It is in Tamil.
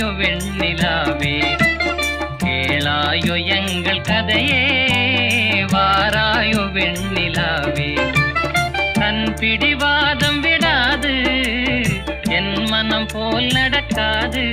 வாராயோ வெண்ணிலாவே கேளாயோ எங்கள் கதையே வாராயோ வெண்ணிலாவே தன் பிடிவாதம் விடாது என் மனம் போல் நடக்காது